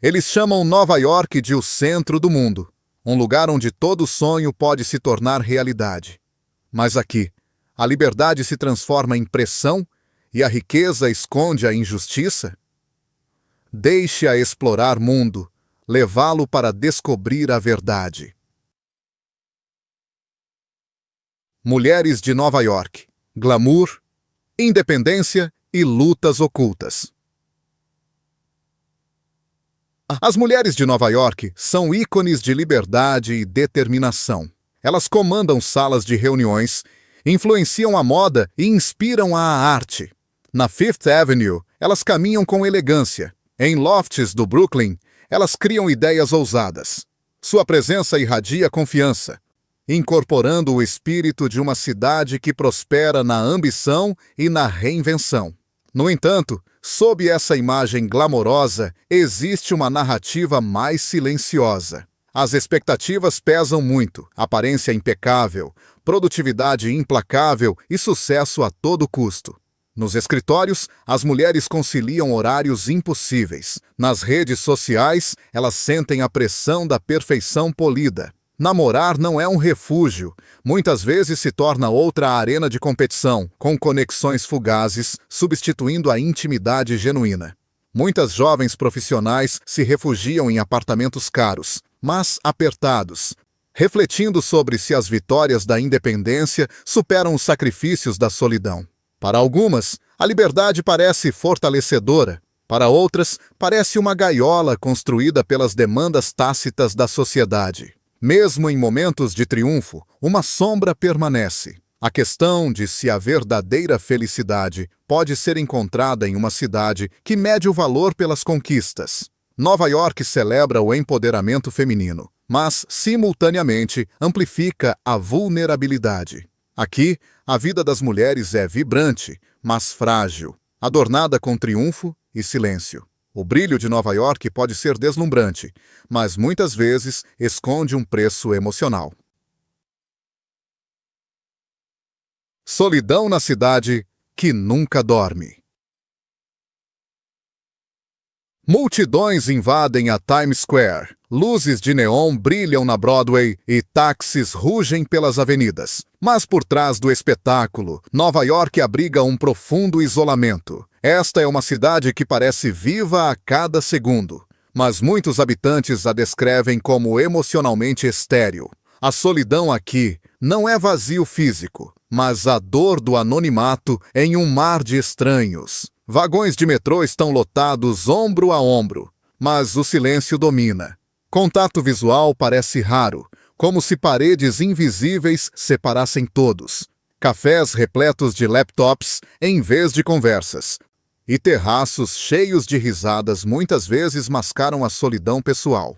Eles chamam Nova York de o centro do mundo, um lugar onde todo sonho pode se tornar realidade. Mas aqui, a liberdade se transforma em pressão e a riqueza esconde a injustiça? Deixe-a explorar mundo, levá-lo para descobrir a verdade. Mulheres de Nova York, glamour, independência e lutas ocultas. As mulheres de Nova York são ícones de liberdade e determinação. Elas comandam salas de reuniões, influenciam a moda e inspiram a arte. Na Fifth Avenue, elas caminham com elegância. Em lofts do Brooklyn, elas criam ideias ousadas. Sua presença irradia confiança, incorporando o espírito de uma cidade que prospera na ambição e na reinvenção. No entanto, sob essa imagem glamourosa, existe uma narrativa mais silenciosa. As expectativas pesam muito, aparência impecável, produtividade implacável e sucesso a todo custo. Nos escritórios, as mulheres conciliam horários impossíveis. Nas redes sociais, elas sentem a pressão da perfeição polida. Namorar não é um refúgio, muitas vezes se torna outra arena de competição, com conexões fugazes, substituindo a intimidade genuína. Muitas jovens profissionais se refugiam em apartamentos caros, mas apertados, refletindo sobre se as vitórias da independência superam os sacrifícios da solidão. Para algumas, a liberdade parece fortalecedora. Para outras, parece uma gaiola construída pelas demandas tácitas da sociedade. Mesmo em momentos de triunfo, uma sombra permanece. A questão de se a verdadeira felicidade pode ser encontrada em uma cidade que mede o valor pelas conquistas. Nova York celebra o empoderamento feminino, mas, simultaneamente, amplifica a vulnerabilidade. Aqui, a vida das mulheres é vibrante, mas frágil, adornada com triunfo e silêncio. O brilho de Nova York pode ser deslumbrante, mas muitas vezes esconde um preço emocional. Solidão na cidade que nunca dorme. Multidões invadem a Times Square, luzes de neon brilham na Broadway e táxis rugem pelas avenidas. Mas por trás do espetáculo, Nova York abriga um profundo isolamento. Esta é uma cidade que parece viva a cada segundo, mas muitos habitantes a descrevem como emocionalmente estéril. A solidão aqui não é vazio físico, mas a dor do anonimato em um mar de estranhos. Vagões de metrô estão lotados ombro a ombro, mas o silêncio domina. Contato visual parece raro, como se paredes invisíveis separassem todos. Cafés repletos de laptops em vez de conversas. E terraços cheios de risadas muitas vezes mascaram a solidão pessoal.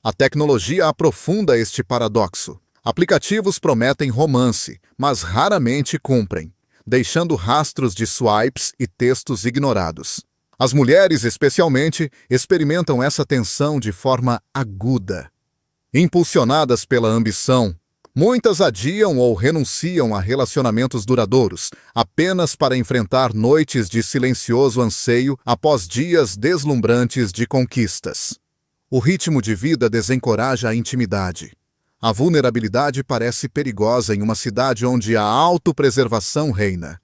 A tecnologia aprofunda este paradoxo. Aplicativos prometem romance, mas raramente cumprem, deixando rastros de swipes e textos ignorados. As mulheres, especialmente, experimentam essa tensão de forma aguda. Impulsionadas pela ambição, muitas adiam ou renunciam a relacionamentos duradouros, apenas para enfrentar noites de silencioso anseio após dias deslumbrantes de conquistas. O ritmo de vida desencoraja a intimidade. A vulnerabilidade parece perigosa em uma cidade onde a autopreservação reina.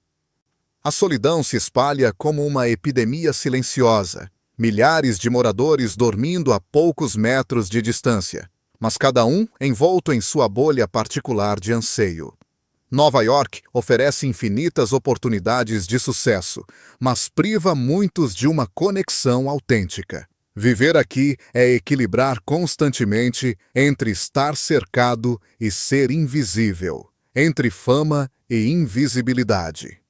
A solidão se espalha como uma epidemia silenciosa, milhares de moradores dormindo a poucos metros de distância, mas cada um envolto em sua bolha particular de anseio. Nova York oferece infinitas oportunidades de sucesso, mas priva muitos de uma conexão autêntica. Viver aqui é equilibrar constantemente entre estar cercado e ser invisível, entre fama e invisibilidade.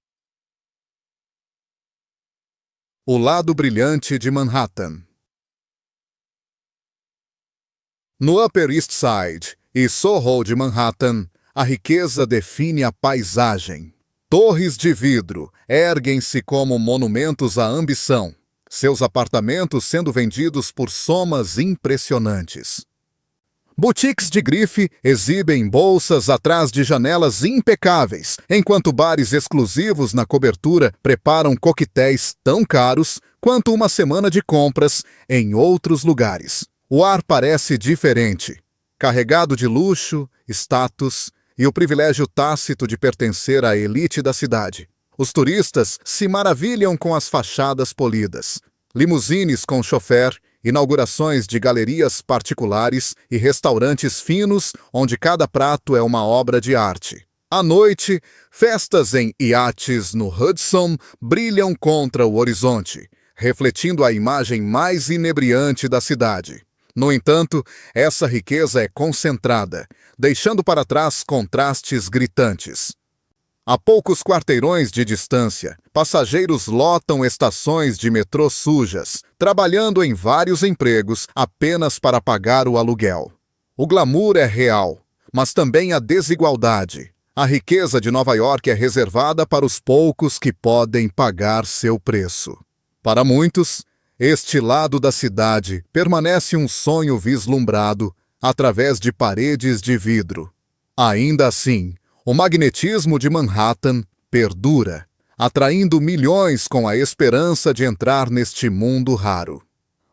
O lado brilhante de Manhattan. No Upper East Side e Soho de Manhattan, a riqueza define a paisagem. Torres de vidro erguem-se como monumentos à ambição, seus apartamentos sendo vendidos por somas impressionantes. Boutiques de grife exibem bolsas atrás de janelas impecáveis, enquanto bares exclusivos na cobertura preparam coquetéis tão caros quanto uma semana de compras em outros lugares. O ar parece diferente, carregado de luxo, status e o privilégio tácito de pertencer à elite da cidade. Os turistas se maravilham com as fachadas polidas, limusines com chofer, inaugurações de galerias particulares e restaurantes finos onde cada prato é uma obra de arte. À noite, festas em iates no Hudson brilham contra o horizonte, refletindo a imagem mais inebriante da cidade. No entanto, essa riqueza é concentrada, deixando para trás contrastes gritantes. A poucos quarteirões de distância, passageiros lotam estações de metrô sujas, trabalhando em vários empregos apenas para pagar o aluguel. O glamour é real, mas também a desigualdade. A riqueza de Nova York é reservada para os poucos que podem pagar seu preço. Para muitos, este lado da cidade permanece um sonho vislumbrado através de paredes de vidro. Ainda assim, o magnetismo de Manhattan perdura, atraindo milhões com a esperança de entrar neste mundo raro.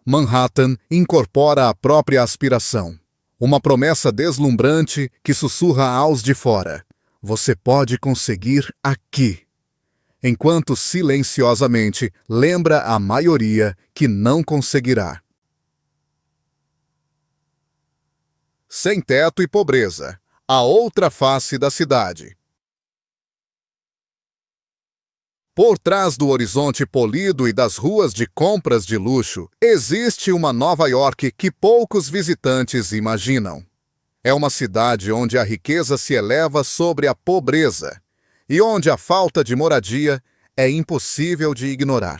Manhattan incorpora a própria aspiração, uma promessa deslumbrante que sussurra aos de fora: você pode conseguir aqui. Enquanto silenciosamente lembra a maioria que não conseguirá. Sem teto e pobreza. A outra face da cidade. Por trás do horizonte polido e das ruas de compras de luxo, existe uma Nova York que poucos visitantes imaginam. É uma cidade onde a riqueza se eleva sobre a pobreza e onde a falta de moradia é impossível de ignorar.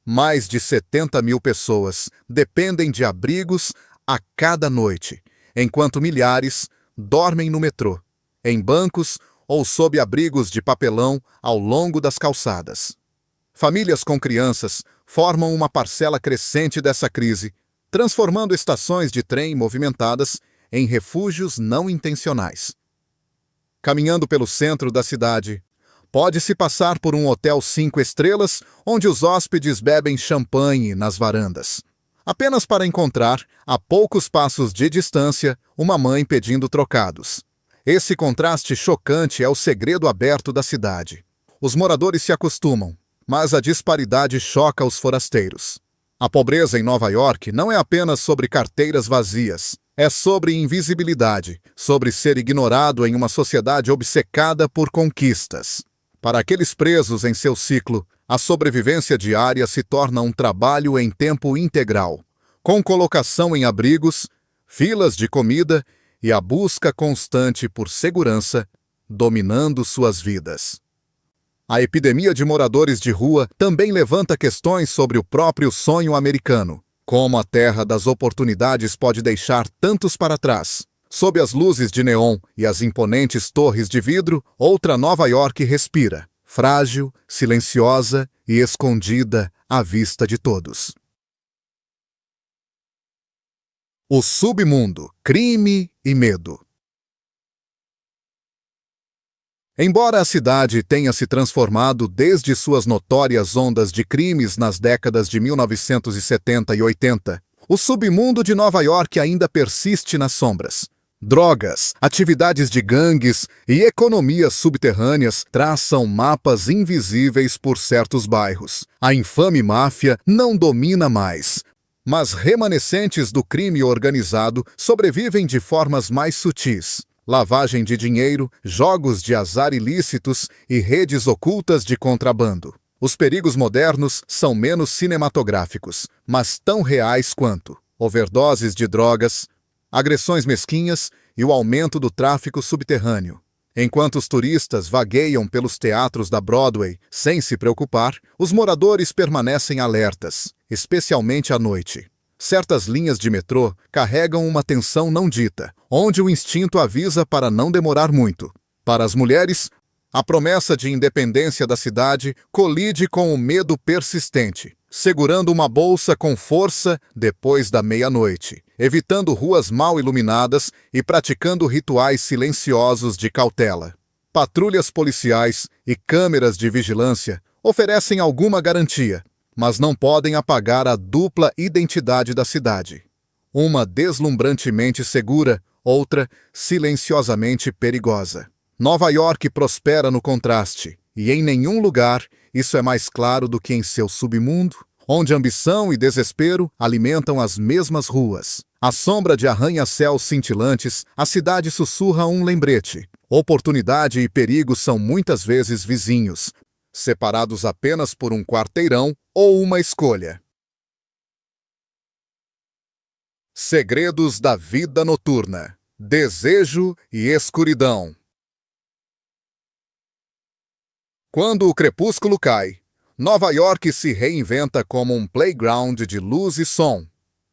Mais de 70 mil pessoas dependem de abrigos a cada noite, enquanto milhares dormem no metrô, em bancos ou sob abrigos de papelão ao longo das calçadas. Famílias com crianças formam uma parcela crescente dessa crise, transformando estações de trem movimentadas em refúgios não intencionais. Caminhando pelo centro da cidade, pode-se passar por um hotel 5 estrelas onde os hóspedes bebem champanhe nas varandas, apenas para encontrar, a poucos passos de distância, uma mãe pedindo trocados. Esse contraste chocante é o segredo aberto da cidade. Os moradores se acostumam, mas a disparidade choca os forasteiros. A pobreza em Nova York não é apenas sobre carteiras vazias, é sobre invisibilidade, sobre ser ignorado em uma sociedade obcecada por conquistas. Para aqueles presos em seu ciclo, a sobrevivência diária se torna um trabalho em tempo integral, com colocação em abrigos, filas de comida e a busca constante por segurança, dominando suas vidas. A epidemia de moradores de rua também levanta questões sobre o próprio sonho americano. Como a terra das oportunidades pode deixar tantos para trás? Sob as luzes de neon e as imponentes torres de vidro, outra Nova York respira, frágil, silenciosa e escondida à vista de todos. O submundo, crime e medo. Embora a cidade tenha se transformado desde suas notórias ondas de crimes nas décadas de 1970 e 80, o submundo de Nova York ainda persiste nas sombras. Drogas, atividades de gangues e economias subterrâneas traçam mapas invisíveis por certos bairros. A infame máfia não domina mais, mas remanescentes do crime organizado sobrevivem de formas mais sutis. Lavagem de dinheiro, jogos de azar ilícitos e redes ocultas de contrabando. Os perigos modernos são menos cinematográficos, mas tão reais quanto overdoses de drogas, agressões mesquinhas e o aumento do tráfico subterrâneo. Enquanto os turistas vagueiam pelos teatros da Broadway sem se preocupar, os moradores permanecem alertas, especialmente à noite. Certas linhas de metrô carregam uma tensão não dita, onde o instinto avisa para não demorar muito. Para as mulheres, a promessa de independência da cidade colide com o medo persistente, segurando uma bolsa com força depois da meia-noite, evitando ruas mal iluminadas e praticando rituais silenciosos de cautela. Patrulhas policiais e câmeras de vigilância oferecem alguma garantia, mas não podem apagar a dupla identidade da cidade. Uma deslumbrantemente segura, outra silenciosamente perigosa. Nova York prospera no contraste, e em nenhum lugar isso é mais claro do que em seu submundo, onde ambição e desespero alimentam as mesmas ruas. À sombra de arranha-céus cintilantes, a cidade sussurra um lembrete. Oportunidade e perigo são muitas vezes vizinhos, separados apenas por um quarteirão ou uma escolha. Segredos da vida noturna. Desejo e escuridão. Quando o crepúsculo cai, Nova York se reinventa como um playground de luz e som.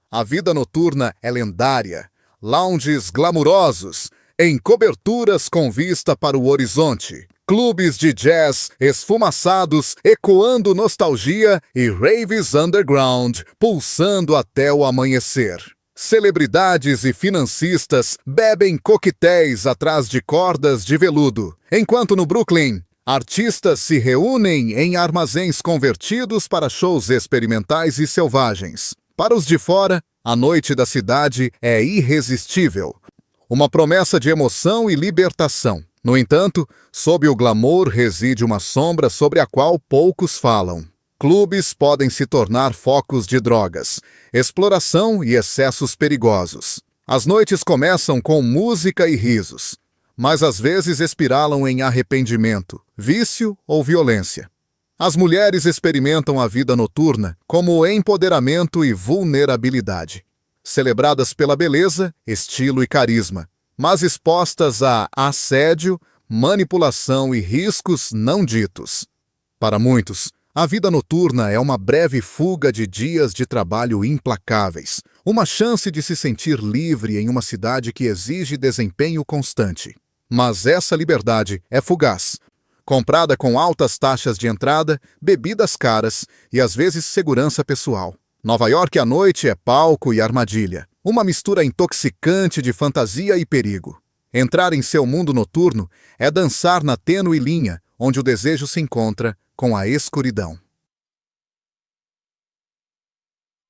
A vida noturna é lendária, lounges glamurosos, em coberturas com vista para o horizonte, clubes de jazz esfumaçados ecoando nostalgia e raves underground pulsando até o amanhecer. Celebridades e financistas bebem coquetéis atrás de cordas de veludo, enquanto no Brooklyn, artistas se reúnem em armazéns convertidos para shows experimentais e selvagens. Para os de fora, a noite da cidade é irresistível. Uma promessa de emoção e libertação. No entanto, sob o glamour reside uma sombra sobre a qual poucos falam. Clubes podem se tornar focos de drogas, exploração e excessos perigosos. As noites começam com música e risos, mas às vezes espiralam em arrependimento, vício ou violência. As mulheres experimentam a vida noturna como empoderamento e vulnerabilidade, celebradas pela beleza, estilo e carisma, mas expostas a assédio, manipulação e riscos não ditos. Para muitos, a vida noturna é uma breve fuga de dias de trabalho implacáveis, uma chance de se sentir livre em uma cidade que exige desempenho constante. Mas essa liberdade é fugaz, comprada com altas taxas de entrada, bebidas caras e às vezes segurança pessoal. Nova York à noite é palco e armadilha, uma mistura intoxicante de fantasia e perigo. Entrar em seu mundo noturno é dançar na tênue linha onde o desejo se encontra com a escuridão.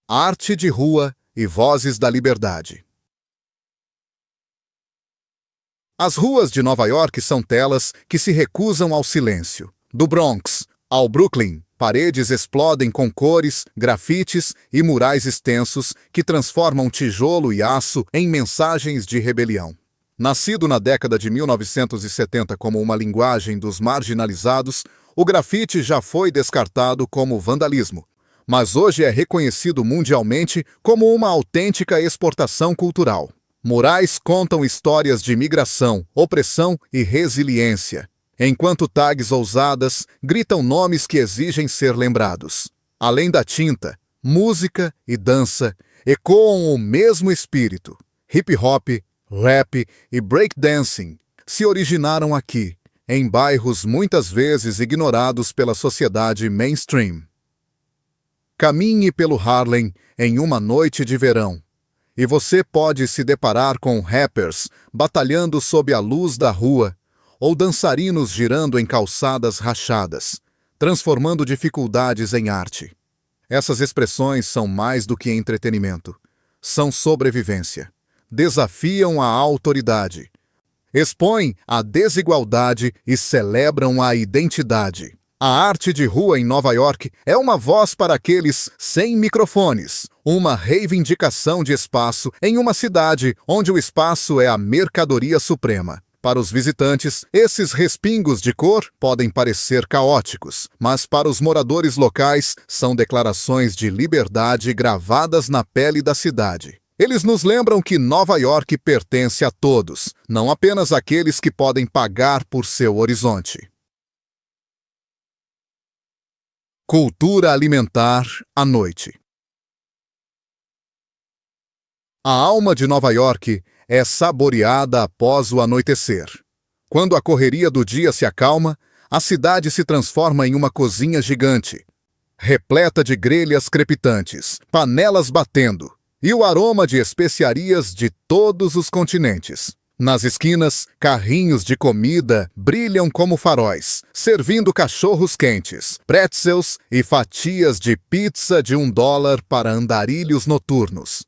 Arte de rua e vozes da liberdade. As ruas de Nova York são telas que se recusam ao silêncio. Do Bronx ao Brooklyn, paredes explodem com cores, grafites e murais extensos que transformam tijolo e aço em mensagens de rebelião. Nascido na década de 1970 como uma linguagem dos marginalizados, o grafite já foi descartado como vandalismo, mas hoje é reconhecido mundialmente como uma autêntica exportação cultural. Murais contam histórias de migração, opressão e resiliência, enquanto tags ousadas gritam nomes que exigem ser lembrados. Além da tinta, música e dança ecoam o mesmo espírito. Hip-hop, rap e breakdancing se originaram aqui, em bairros muitas vezes ignorados pela sociedade mainstream. Caminhe pelo Harlem em uma noite de verão, e você pode se deparar com rappers batalhando sob a luz da rua, ou dançarinos girando em calçadas rachadas, transformando dificuldades em arte. Essas expressões são mais do que entretenimento. São sobrevivência. Desafiam a autoridade, expõem a desigualdade e celebram a identidade. A arte de rua em Nova York é uma voz para aqueles sem microfones, uma reivindicação de espaço em uma cidade onde o espaço é a mercadoria suprema. Para os visitantes, esses respingos de cor podem parecer caóticos, mas para os moradores locais são declarações de liberdade gravadas na pele da cidade. Eles nos lembram que Nova York pertence a todos, não apenas àqueles que podem pagar por seu horizonte. Cultura alimentar à noite. A alma de Nova York é saboreada após o anoitecer. Quando a correria do dia se acalma, a cidade se transforma em uma cozinha gigante, repleta de grelhas crepitantes, panelas batendo e o aroma de especiarias de todos os continentes. Nas esquinas, carrinhos de comida brilham como faróis, servindo cachorros quentes, pretzels e fatias de pizza de $1 para andarilhos noturnos.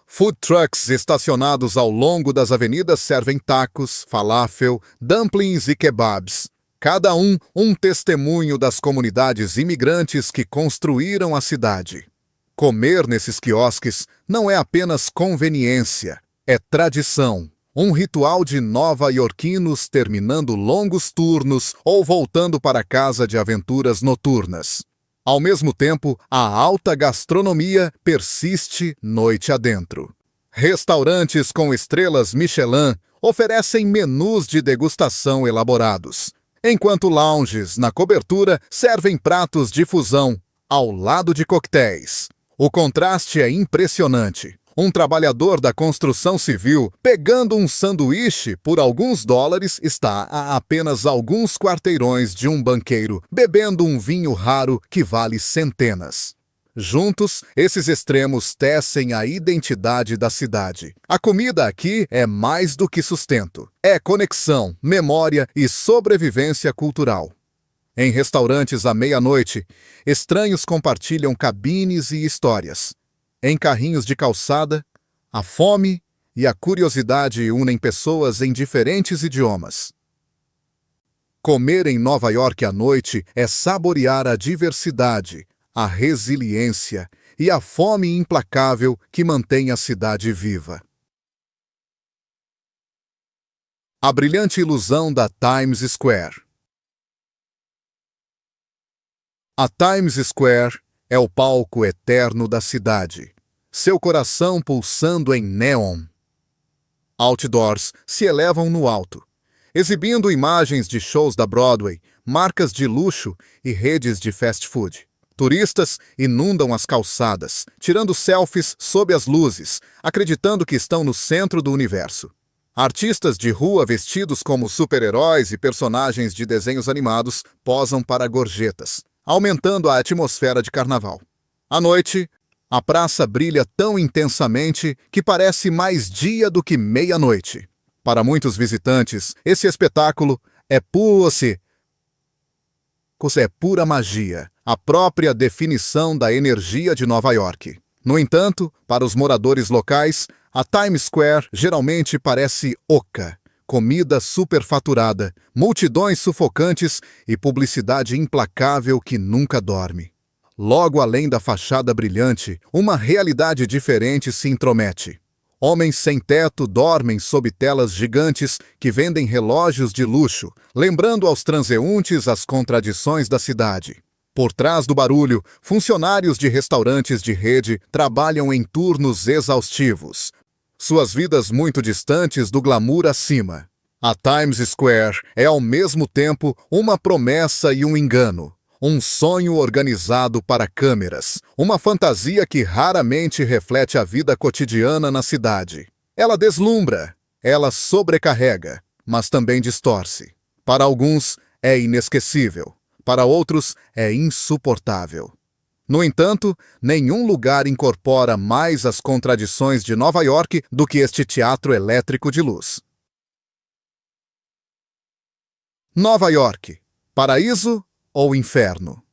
Food trucks estacionados ao longo das avenidas servem tacos, falafel, dumplings e kebabs. Cada um testemunho das comunidades imigrantes que construíram a cidade. Comer nesses quiosques não é apenas conveniência, é tradição. Um ritual de nova-iorquinos terminando longos turnos ou voltando para casa de aventuras noturnas. Ao mesmo tempo, a alta gastronomia persiste noite adentro. Restaurantes com estrelas Michelin oferecem menus de degustação elaborados, enquanto lounges na cobertura servem pratos de fusão ao lado de coquetéis. O contraste é impressionante. Um trabalhador da construção civil pegando um sanduíche por alguns dólares está a apenas alguns quarteirões de um banqueiro bebendo um vinho raro que vale centenas. Juntos, esses extremos tecem a identidade da cidade. A comida aqui é mais do que sustento. É conexão, memória e sobrevivência cultural. Em restaurantes à meia-noite, estranhos compartilham cabines e histórias. Em carrinhos de calçada, a fome e a curiosidade unem pessoas em diferentes idiomas. Comer em Nova York à noite é saborear a diversidade, a resiliência e a fome implacável que mantém a cidade viva. A brilhante ilusão da Times Square. A Times Square é o palco eterno da cidade, seu coração pulsando em neon. Outdoors se elevam no alto, exibindo imagens de shows da Broadway, marcas de luxo e redes de fast food. Turistas inundam as calçadas, tirando selfies sob as luzes, acreditando que estão no centro do universo. Artistas de rua vestidos como super-heróis e personagens de desenhos animados posam para gorjetas, aumentando a atmosfera de carnaval. À noite, a praça brilha tão intensamente que parece mais dia do que meia-noite. Para muitos visitantes, esse espetáculo é pura magia, a própria definição da energia de Nova York. No entanto, para os moradores locais, a Times Square geralmente parece oca. Comida superfaturada, multidões sufocantes e publicidade implacável que nunca dorme. Logo além da fachada brilhante, uma realidade diferente se intromete. Homens sem teto dormem sob telas gigantes que vendem relógios de luxo, lembrando aos transeuntes as contradições da cidade. Por trás do barulho, funcionários de restaurantes de rede trabalham em turnos exaustivos, suas vidas muito distantes do glamour acima. A Times Square é ao mesmo tempo uma promessa e um engano, um sonho organizado para câmeras, uma fantasia que raramente reflete a vida cotidiana na cidade. Ela deslumbra, ela sobrecarrega, mas também distorce. Para alguns, é inesquecível, para outros, é insuportável. No entanto, nenhum lugar incorpora mais as contradições de Nova York do que este teatro elétrico de luz. Nova York, paraíso ou inferno?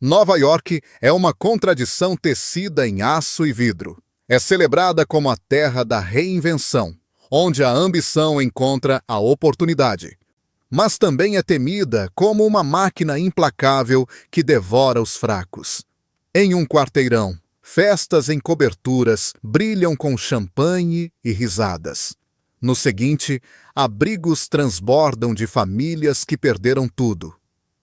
Nova York é uma contradição tecida em aço e vidro. É celebrada como a terra da reinvenção, onde a ambição encontra a oportunidade. Mas também é temida como uma máquina implacável que devora os fracos. Em um quarteirão, festas em coberturas brilham com champanhe e risadas. No seguinte, abrigos transbordam de famílias que perderam tudo.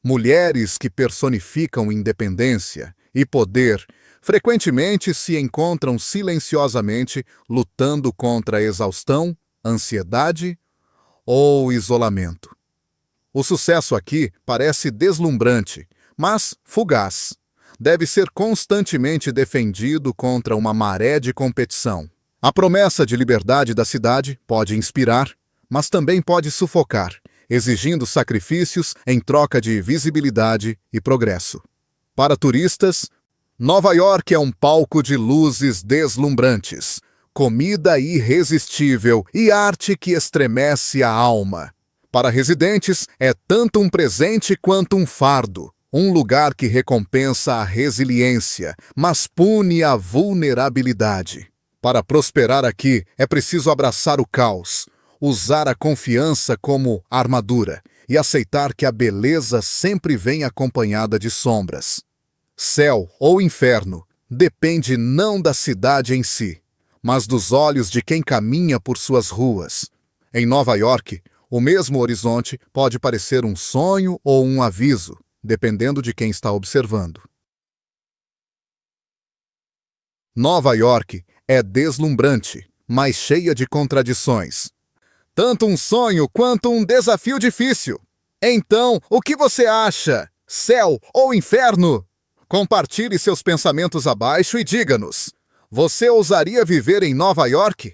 Mulheres que personificam independência e poder frequentemente se encontram silenciosamente lutando contra a exaustão, ansiedade ou isolamento. O sucesso aqui parece deslumbrante, mas fugaz. Deve ser constantemente defendido contra uma maré de competição. A promessa de liberdade da cidade pode inspirar, mas também pode sufocar, exigindo sacrifícios em troca de visibilidade e progresso. Para turistas, Nova York é um palco de luzes deslumbrantes, comida irresistível e arte que estremece a alma. Para residentes, é tanto um presente quanto um fardo. Um lugar que recompensa a resiliência, mas pune a vulnerabilidade. Para prosperar aqui, é preciso abraçar o caos, usar a confiança como armadura e aceitar que a beleza sempre vem acompanhada de sombras. Céu ou inferno depende não da cidade em si, mas dos olhos de quem caminha por suas ruas. Em Nova York, o mesmo horizonte pode parecer um sonho ou um aviso, dependendo de quem está observando. Nova York é deslumbrante, mas cheia de contradições. Tanto um sonho quanto um desafio difícil. Então, o que você acha? Céu ou inferno? Compartilhe seus pensamentos abaixo e diga-nos: você ousaria viver em Nova York?